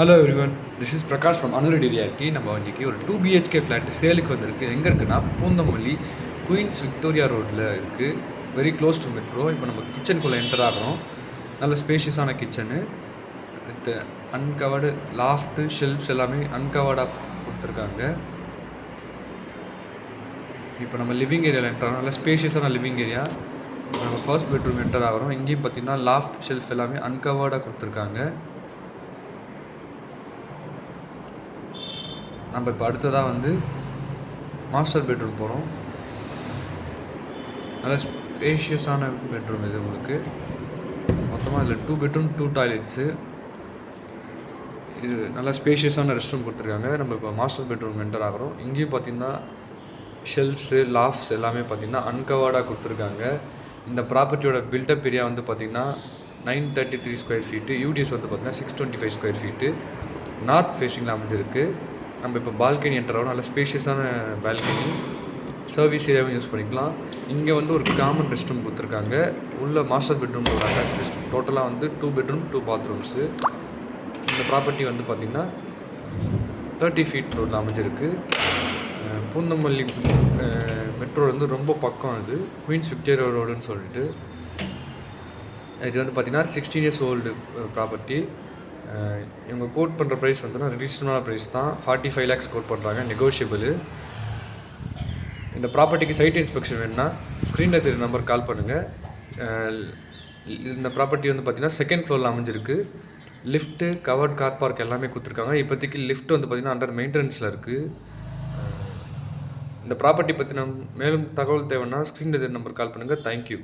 Hello everyone, this is Prakash from Anureddy realty. நம்ம இன்றைக்கி ஒரு 2 பிஹெச்கே ஃப்ளாட்டு சேலுக்கு வந்திருக்கு. எங்கே இருக்குன்னா பூந்தமல்லி குயின்ஸ் விக்டோரியா ரோட்டில் இருக்குது. Very close to metro. இப்போ நம்ம கிச்சனுக்குள்ளே என்டர் ஆகிறோம். நல்ல ஸ்பேஷியஸான kitchen with uncovered loft shelves எல்லாமே அன்கவர்டாக கொடுத்துருக்காங்க. இப்போ நம்ம லிவிங் ஏரியாவில் என்டர் ஆகிறோம். நல்ல ஸ்பேஷியஸான லிவிங் ஏரியா. நம்ம ஃபர்ஸ்ட் பெட்ரூம் என்டர் ஆகிறோம். இங்கேயும் பார்த்திங்கன்னா லாஃப்ட் ஷெல்ஃப் எல்லாமே அன்கவர்டாக கொடுத்துருக்காங்க. நம்ம இப்போ அடுத்ததாக வந்து மாஸ்டர் பெட்ரூம் போகிறோம். நல்ல ஸ்பேஷியஸான பெட்ரூம் இது உங்களுக்கு. மொத்தமாக இதில் 2 பெட்ரூம் 2 டாய்லெட்ஸு. இது நல்லா ஸ்பேஷியஸான ரெஸ்ட் ரூம் கொடுத்துருக்காங்க. நம்ம இப்போ மாஸ்டர் பெட்ரூம் என்டர் ஆகிறோம். இங்கேயும் பார்த்திங்கன்னா ஷெல்ஃப்ஸு லாஃப்ட்ஸ் எல்லாமே பார்த்திங்கன்னா அன்கவர்டாக கொடுத்துருக்காங்க. இந்த ப்ராப்பர்ட்டியோட பில்டப் ஏரியா வந்து பார்த்திங்கன்னா 933 ஸ்கொயர் ஃபீட்டு. யூடிஎஸ் வந்து பார்த்திங்கன்னா 625 ஸ்கொயர் ஃபீட்டு. நார்த் ஃபேஸிங்கில் அமைஞ்சிருக்கு. நம்ம இப்போ பால்கனி என்டர் ஆகும். நல்ல ஸ்பேஷியஸான பால்கனி. சர்வீஸ் ஏரியாவும் யூஸ் பண்ணிக்கலாம். இங்கே வந்து ஒரு காமன் ரெஸ்ட் ரூம் கொடுத்துருக்காங்க. உள்ள மாஸ்டர் பெட்ரூம் ஒரு அட்டாச் ரெஸ்ட் ரூம். டோட்டலாக வந்து 2 பெட்ரூம் 2 பாத்ரூம்ஸு. இந்த ப்ராப்பர்ட்டி வந்து பார்த்திங்கன்னா 30 ஃபீட் ரோடில் அமைஞ்சிருக்கு. பூந்தமல்லி மெட்ரோ வந்து ரொம்ப பக்கம். இது குயின்ஸ் விக்டோரியா ரோடுன்னு சொல்லிட்டு. இது வந்து பார்த்திங்கன்னா 16 இயர்ஸ் ஓல்டு ப்ராப்பர்ட்டி. இவங்க கோட் பண்ணுற ப்ரைஸ் வந்துன்னா ரீசனபிளான ப்ரைஸ் தான். 45 lakhs கோட் பண்ணுறாங்க, நெகோஷியபிள். இந்த ப்ராப்பர்ட்டிக்கு சைட் இன்ஸ்பெக்ஷன் வேணுன்னா ஸ்க்ரீனில் தெரியுற நம்பர் கால் பண்ணுங்கள். இந்த ப்ராப்பர்ட்டி வந்து பார்த்திங்கன்னா 2nd ஃப்ளோரில் அமைஞ்சிருக்கு. லிஃப்ட்டு கவர்ட் கார் பார்க் எல்லாமே கொடுத்துருக்காங்க. இப்போதைக்கு லிஃப்ட் வந்து பார்த்திங்கன்னா அண்டர் மெயின்டெனன்ஸில் இருக்குது. இந்த ப்ராப்பர்ட்டி பற்றின மேலும் தகவல் தேவைன்னா ஸ்க்ரீனில் தெரியுற நம்பர் கால் பண்ணுங்கள். தேங்க்யூ.